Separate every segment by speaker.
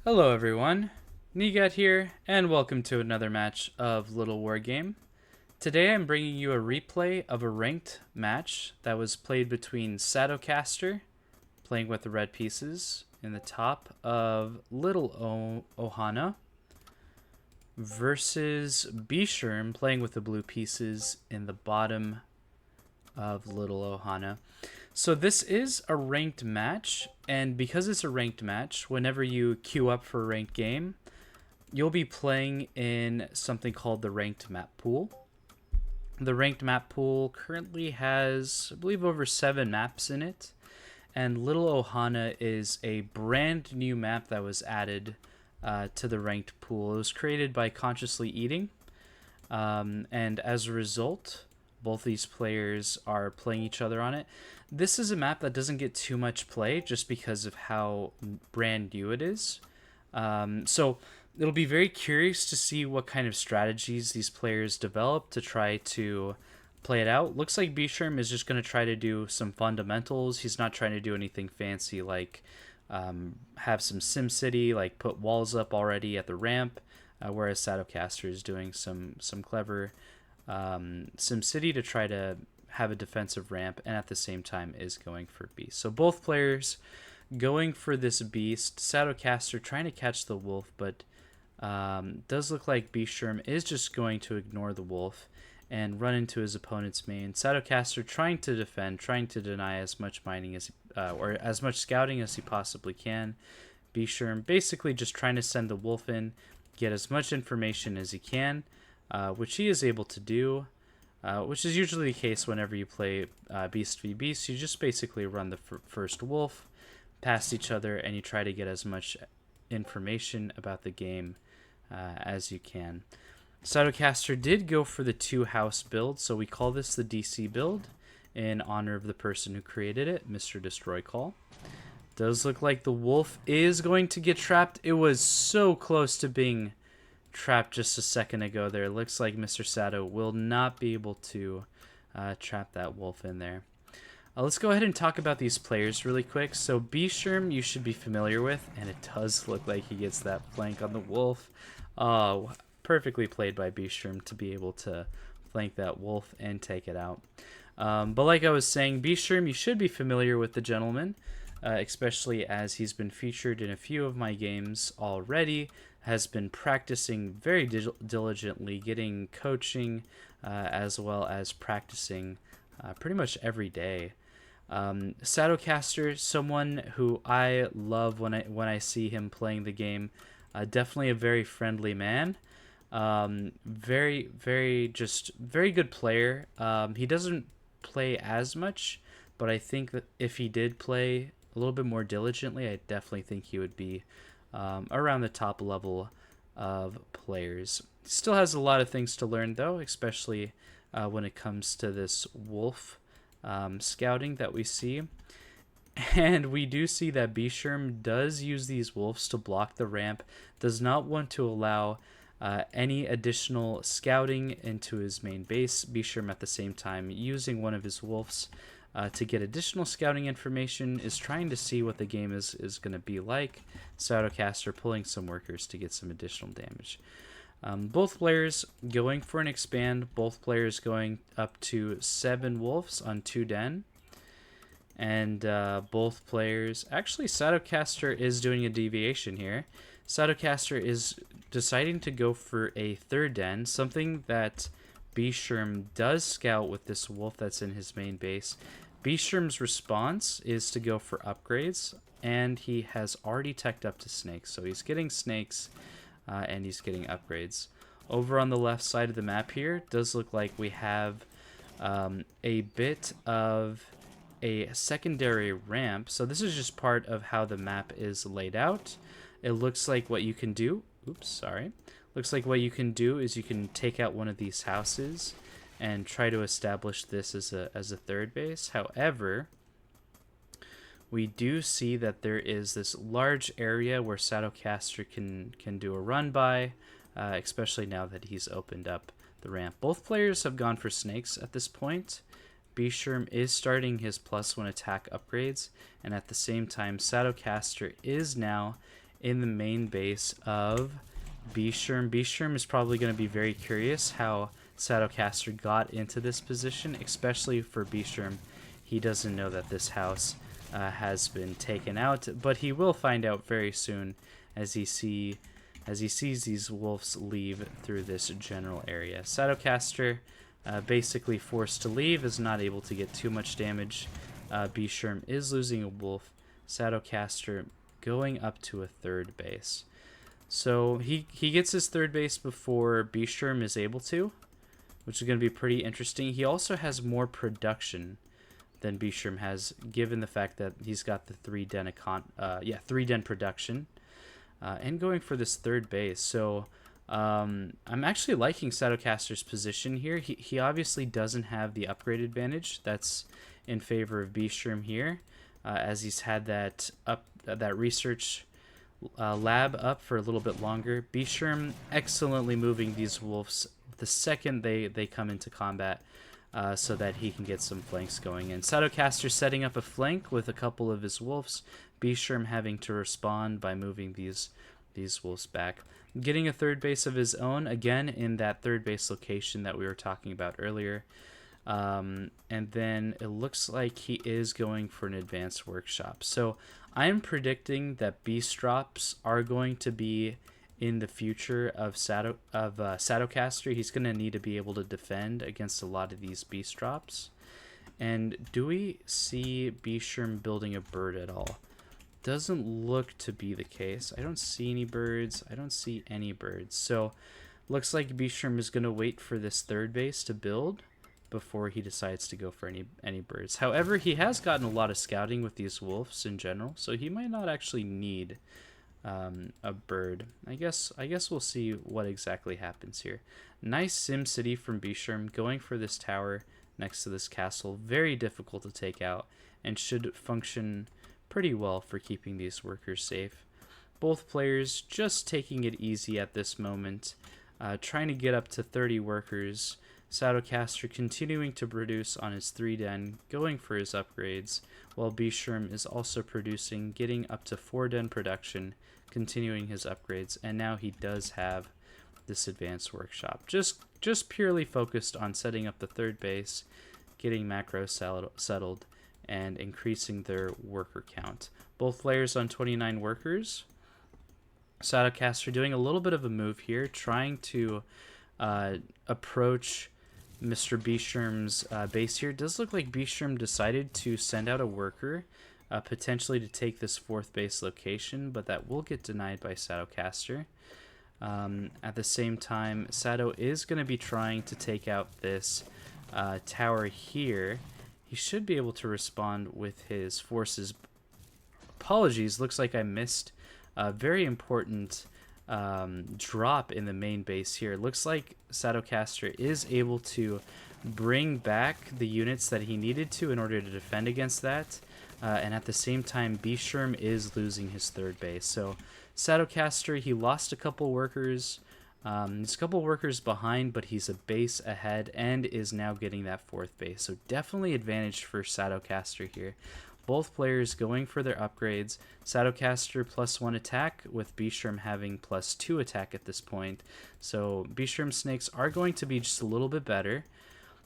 Speaker 1: Hello everyone, Nigat here, and welcome to another match of Little War Game. Today I'm bringing you a replay of a ranked match that was played between Satocaster, playing with the red pieces, in the top of Ohana, versus Bscherm, playing with the blue pieces, in the bottom of Little Ohana. So this is a ranked match, and because it's a ranked match, whenever you queue up for a ranked game, you'll be playing in something called the ranked map pool. The ranked map pool currently has, I believe, over 7 maps in it, and Little Ohana is a brand new map that was added to the ranked pool. It was created by Consciously Eating, and as a result, both these players are playing each other on it. This is a map that doesn't get too much play just because of how brand new it is. So it'll be very curious to see what kind of strategies these players develop to try to play it out. Looks like Bscherm is just going to try to do some fundamentals. He's not trying to do anything fancy like have some SimCity, like put walls up already at the ramp, whereas Satocaster is doing some clever SimCity to try to have a defensive ramp, and at the same time is going for beast. So both players going for this beast. Satocaster trying to catch the wolf, but does look like Bscherm is just going to ignore the wolf and run into his opponent's main. Satocaster trying to defend, trying to deny as much mining as or as much scouting as he possibly can. Bscherm basically just trying to send the wolf in, get as much information as he can, which he is able to do. Which is usually the case whenever you play Beast v Beast. You just basically run the first wolf past each other, and you try to get as much information about the game as you can. Satocaster did go for the 2-house build, so we call this the DC build in honor of the person who created it, Mr. Destroy Call. Does look like the wolf is going to get trapped. It was so close to being trapped just a second ago there. Looks like Mr. Sato will not be able to trap that wolf in there. Let's go ahead and talk about these players really quick. So Bscherm you should be familiar with, and it does look like he gets that flank on the wolf. Perfectly played by Bscherm to be able to flank that wolf and take it out. But like I was saying, Bscherm you should be familiar with the gentleman, especially as he's been featured in a few of my games already, has been practicing very diligently, getting coaching as well as practicing pretty much every day. Satocaster, someone who I love when I see him playing the game. Definitely a very friendly man. Very good player. He doesn't play as much, but I think that if he did play a little bit more diligently, I definitely think he would be around the top level of players. Still has a lot of things to learn though, especially when it comes to this wolf scouting that we see. And we do see that Bscherm does use these wolves to block the ramp, does not want to allow any additional scouting into his main base. Bscherm at the same time using one of his wolves to get additional scouting information, is trying to see what the game is going to be like. Satocaster pulling some workers to get some additional damage. Both players going for an expand, both players going up to 7 wolves on 2 den. And both players, actually Satocaster is doing a deviation here. Satocaster is deciding to go for a 3rd den, something that Bscherm does scout with this wolf that's in his main base. Bscherm's response is to go for upgrades, and he has already teched up to snakes, so he's getting snakes and he's getting upgrades. Over on the left side of the map here, does look like we have a bit of a secondary ramp. So this is just part of how the map is laid out. It looks like what you can do, looks like what you can do is you can take out one of these houses and try to establish this as a 3rd base. However, we do see that there is this large area where Satocaster can do a run by, especially now that he's opened up the ramp. Both players have gone for snakes at this point. Bscherm is starting his +1 attack upgrades, and at the same time, Satocaster is now in the main base of Bscherm. Bscherm is probably going to be very curious how Satocaster got into this position, especially for Bscherm. He doesn't know that this house has been taken out, but he will find out very soon as he sees these wolves leave through this general area. Satocaster, basically forced to leave, is not able to get too much damage. Bscherm is losing a wolf. Satocaster going up to a third base. So he gets his third base before Bscherm is able to, which is going to be pretty interesting. He also has more production than Bscherm has, given the fact that he's got the 3-den 3-den production, and going for this third base. So I'm actually liking Satocaster's position here. He obviously doesn't have the upgrade advantage. That's in favor of Bscherm here, as he's had that research lab up for a little bit longer. Bscherm excellently moving these wolves the second they come into combat, so that he can get some flanks going in. Satocaster setting up a flank with a couple of his wolves. Bscherm having to respond by moving these wolves back. Getting a third base of his own, again in that third base location that we were talking about earlier. And then it looks like he is going for an advanced workshop. So I'm predicting that beast drops are going to be in the future of Satocaster. He's going to need to be able to defend against a lot of these beast drops. And do we see Bscherm building a bird at all? Doesn't look to be the case. I don't see any birds. I don't see any birds. So looks like Bscherm is going to wait for this third base to build before he decides to go for any birds. However, he has gotten a lot of scouting with these wolves in general, so he might not actually need a bird. I guess we'll see what exactly happens here. Nice Sim City from Bscherm, going for this tower next to this castle. Very difficult to take out, and should function pretty well for keeping these workers safe. Both players just taking it easy at this moment, trying to get up to 30 workers. Satocaster continuing to produce on his 3-den, going for his upgrades, while Bscherm is also producing, getting up to 4-den production, continuing his upgrades, and now he does have this advanced workshop. Just purely focused on setting up the third base, getting macro settled, and increasing their worker count. Both players on 29 workers. Satocaster doing a little bit of a move here, trying to approach Mr. Bscherm's base here. It does look like Bscherm decided to send out a worker, potentially to take this fourth base location, but that will get denied by Satocaster. At the same time, Sato is going to be trying to take out this tower here. He should be able to respond with his forces. Apologies, looks like I missed a very important drop in the main base here. It looks like Satocaster is able to bring back the units that he needed to in order to defend against that, and at the same time Bscherm is losing his third base. So Satocaster, he lost a couple workers. He's a couple workers behind, but he's a base ahead and is now getting that fourth base. So definitely advantage for Satocaster here. Both players going for their upgrades. Satocaster +1 attack, with Bscherm having +2 attack at this point. So Bscherm snakes are going to be just a little bit better.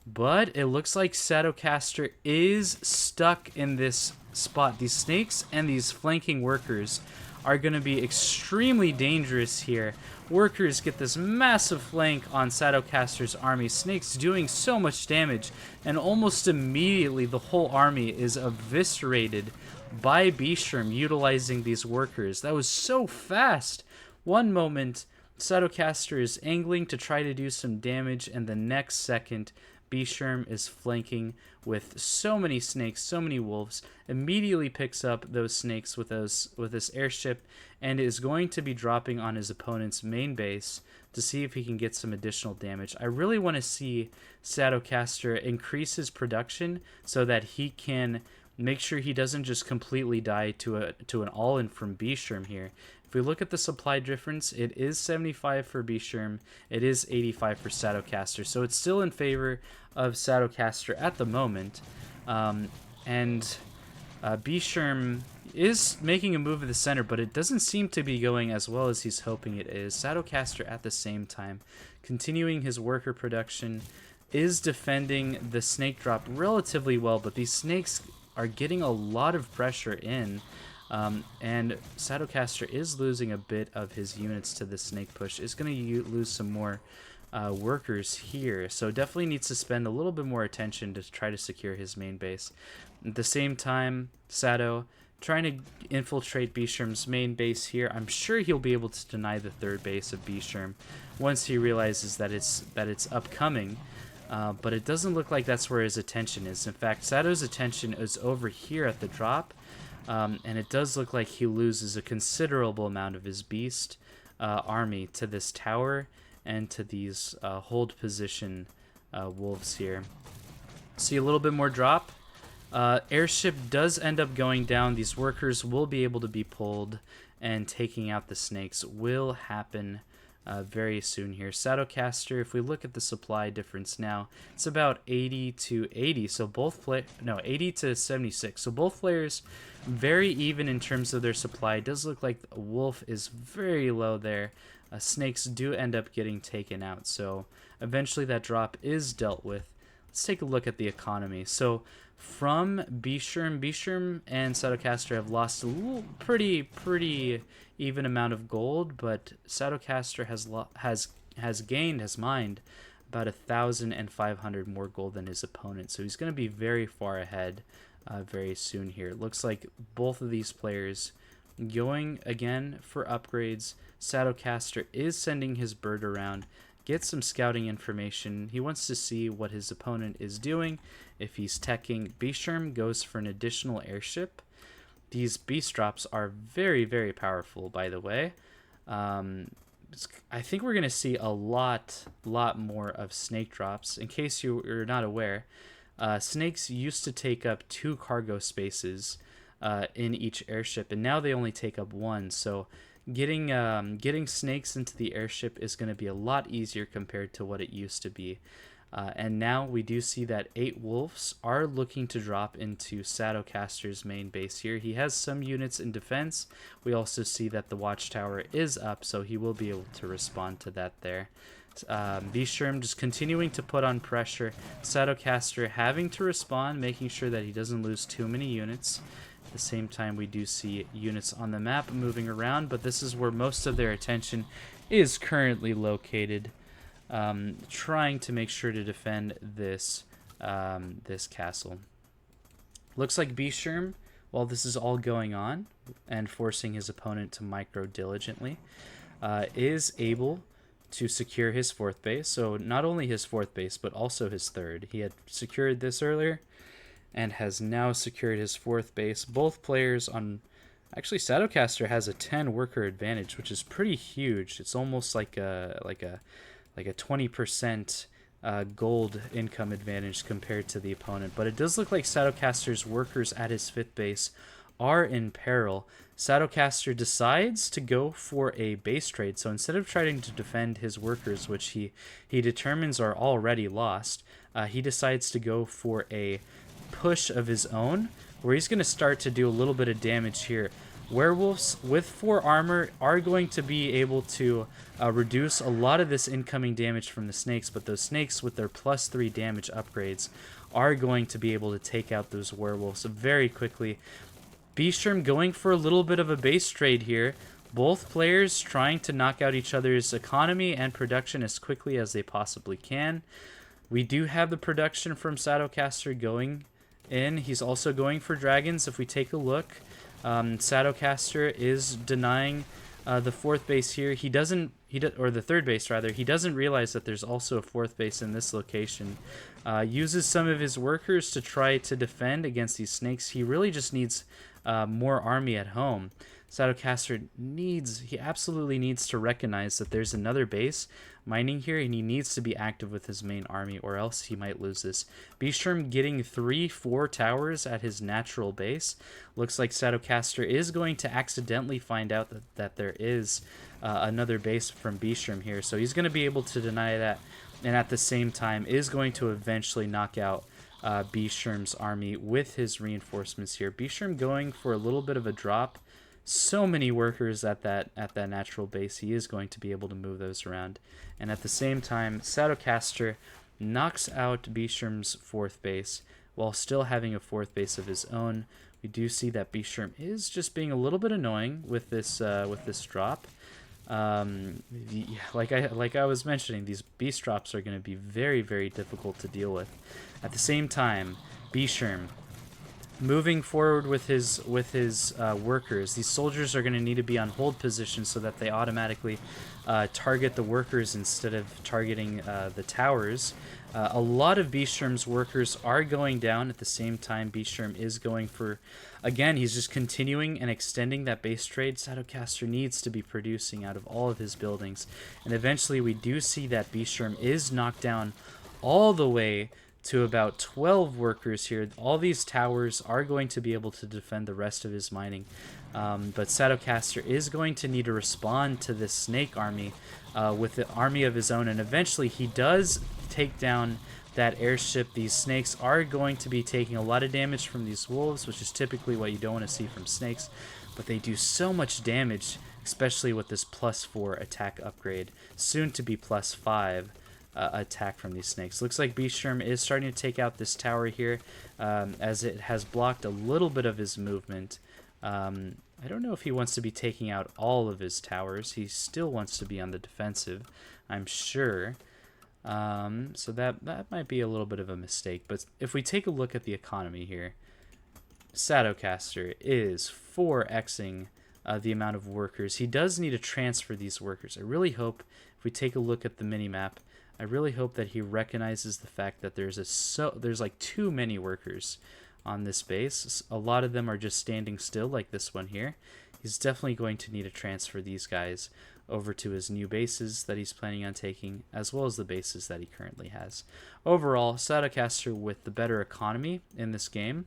Speaker 1: But it looks like Satocaster is stuck in this spot. These snakes and these flanking workers are going to be extremely dangerous here. Workers get this massive flank on Satocaster's army. Snakes doing so much damage, and almost immediately the whole army is eviscerated by Bscherm utilizing these workers. That was so fast. One moment, Satocaster is angling to try to do some damage, and the next second, Bscherm is flanking with so many snakes, so many wolves, immediately picks up those snakes with this airship, and is going to be dropping on his opponent's main base to see if he can get some additional damage. I really want to see Satocaster increase his production so that he can make sure he doesn't just completely die to an all-in from Bscherm here. If we look at the supply difference, it is 75 for Bscherm, it is 85 for Satocaster, so it's still in favor of Satocaster at the moment. Bscherm, is making a move at the center, but it doesn't seem to be going as well as he's hoping it is. Satocaster at the same time, continuing his worker production, is defending the snake drop relatively well, but these snakes are getting a lot of pressure in. And Satocaster is losing a bit of his units to the snake push. Is going to lose some more workers here, so definitely needs to spend a little bit more attention to try to secure his main base. At the same time, Sato trying to infiltrate Bscherm's main base here. I'm sure he'll be able to deny the third base of Bscherm once he realizes that it's upcoming. But it doesn't look like that's where his attention is. In fact, Sato's attention is over here at the drop. And it does look like he loses a considerable amount of his beast army to this tower and to these hold position wolves here. See a little bit more drop. Airship does end up going down. These workers will be able to be pulled, and taking out the snakes will happen very soon here. Satocaster, if we look at the supply difference now, it's about 80 to 80. So both 80 to 76. So both players very even in terms of their supply. It does look like a wolf is very low there. Snakes do end up getting taken out. So eventually that drop is dealt with. Let's take a look at the economy. So from Bscherm and Satocaster have lost a little, pretty even amount of gold, but Satocaster has mined about 1,500 more gold than his opponent. So he's going to be very far ahead very soon here. It looks like both of these players going again for upgrades. Satocaster is sending his bird around, get some scouting information. He wants to see what his opponent is doing. If he's teching, Bscherm goes for an additional airship. These beast drops are very, very powerful, by the way. I think we're going to see a lot more of snake drops. In case you're not aware, snakes used to take up 2 cargo spaces in each airship, and now they only take up 1. So getting snakes into the airship is going to be a lot easier compared to what it used to be. And now we do see that 8 wolves are looking to drop into Satocaster's main base here. He has some units in defense. We also see that the watchtower is up, so he will be able to respond to that there. Bscherm just continuing to put on pressure. Satocaster having to respond, making sure that he doesn't lose too many units. At the same time, we do see units on the map moving around, but this is where most of their attention is currently located. Trying to make sure to defend this this castle. Looks like Bscherm, while this is all going on and forcing his opponent to micro diligently, is able to secure his 4th base. So not only his 4th base, but also his 3rd. He had secured this earlier and has now secured his 4th base. Both players on... Actually, Satocaster has a 10 worker advantage, which is pretty huge. It's almost like a 20% gold income advantage compared to the opponent. But it does look like Satocaster's workers at his 5th base are in peril. Satocaster decides to go for a base trade. So instead of trying to defend his workers, which he determines are already lost, he decides to go for a push of his own, where he's going to start to do a little bit of damage here. Werewolves with 4 armor are going to be able to reduce a lot of this incoming damage from the snakes, but those snakes with their +3 damage upgrades are going to be able to take out those werewolves very quickly. Bscherm going for a little bit of a base trade here. Both players trying to knock out each other's economy and production as quickly as they possibly can. We do have the production from Satocaster going in. He's also going for dragons. If we take a look, Satocaster is denying the 4th base here. Or the 3rd base rather. He doesn't realize that there's also a 4th base in this location. Uses some of his workers to try to defend against these snakes. He really just needs more army at home. Satocaster he absolutely needs to recognize that there's another base mining here, and he needs to be active with his main army, or else he might lose this. Bscherm getting 3-4 towers at his natural base. Looks like Satocaster is going to accidentally find out that there is another base from Bscherm here, so he's going to be able to deny that, and at the same time is going to eventually knock out Bscherm's army with his reinforcements here. Bscherm going for a little bit of a drop. So many workers at that natural base. He is going to be able to move those around. And at the same time, Satocaster knocks out Bscherm's 4th base while still having a 4th base of his own. We do see that Bscherm is just being a little bit annoying with this drop. Like I was mentioning, these beast drops are going to be very, very difficult to deal with. At the same time, Bscherm moving forward with his workers. These soldiers are going to need to be on hold position so that they automatically target the workers instead of targeting the towers. A lot of Bscherm's workers are going down. At the same time, Bscherm is going for, again, he's just continuing and extending that base trade. Satocaster needs to be producing out of all of his buildings. And eventually we do see that Bscherm is knocked down all the way to about 12 workers here. All these towers are going to be able to defend the rest of his mining. But Satocaster is going to need to respond to this snake army with the army of his own. And eventually he does take down that airship. These snakes are going to be taking a lot of damage from these wolves, which is typically what you don't want to see from snakes. But they do so much damage, especially with this +4 attack upgrade, soon to be +5. Attack from these snakes. Looks like Bscherm is starting to take out this tower here, as it has blocked a little bit of his movement. I don't know if he wants to be taking out all of his towers. He still wants to be on the defensive, I'm sure. So that might be a little bit of a mistake. But if we take a look at the economy here, Satocaster is 4xing the amount of workers. He does need to transfer these workers. I really hope, if we take a look at the mini-map, I really hope that he recognizes the fact that there's like too many workers on this base. A lot of them are just standing still, like this one here. He's definitely going to need to transfer these guys over to his new bases that he's planning on taking, as well as the bases that he currently has. Overall, Satocaster, with the better economy in this game,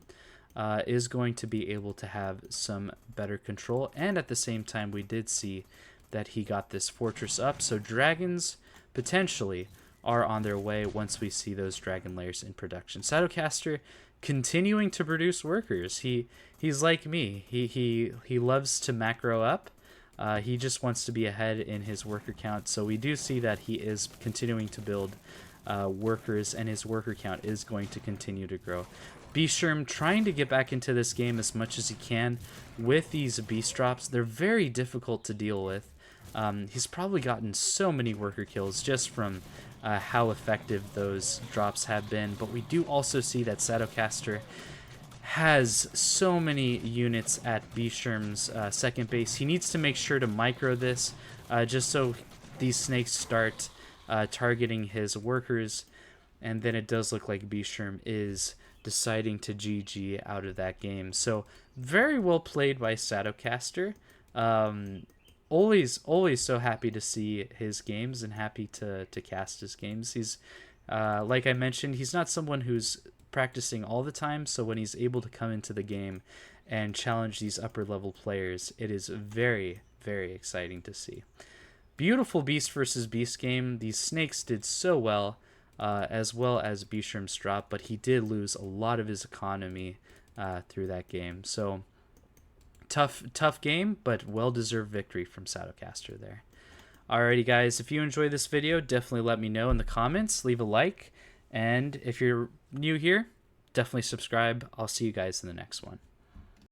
Speaker 1: is going to be able to have some better control. And at the same time, we did see that he got this fortress up, so dragons potentially are on their way once we see those dragon layers in production. Satocaster continuing to produce workers. He's like me. He loves to macro up. He just wants to be ahead in his worker count. So we do see that he is continuing to build workers, and his worker count is going to continue to grow. Bscherm trying to get back into this game as much as he can with these beast drops. They're very difficult to deal with. He's probably gotten so many worker kills just from how effective those drops have been. But we do also see that Satocaster has so many units at Bscherm's second base. He needs to make sure to micro this just so these snakes start targeting his workers. And then it does look like Bscherm is deciding to GG out of that game. So very well played by Satocaster. Always so happy to see his games and happy to cast his games. He's like I mentioned, he's not someone who's practicing all the time, so when he's able to come into the game and challenge these upper level players, it is very, very exciting to see. Beautiful beast versus beast game. These snakes did so well as Bscherm's drop, but he did lose a lot of his economy through that game. So tough game, but well-deserved victory from Satocaster there. Alrighty guys, if you enjoyed this video, definitely let me know in the comments. Leave a like, and if you're new here, definitely subscribe. I'll see you guys in the next one.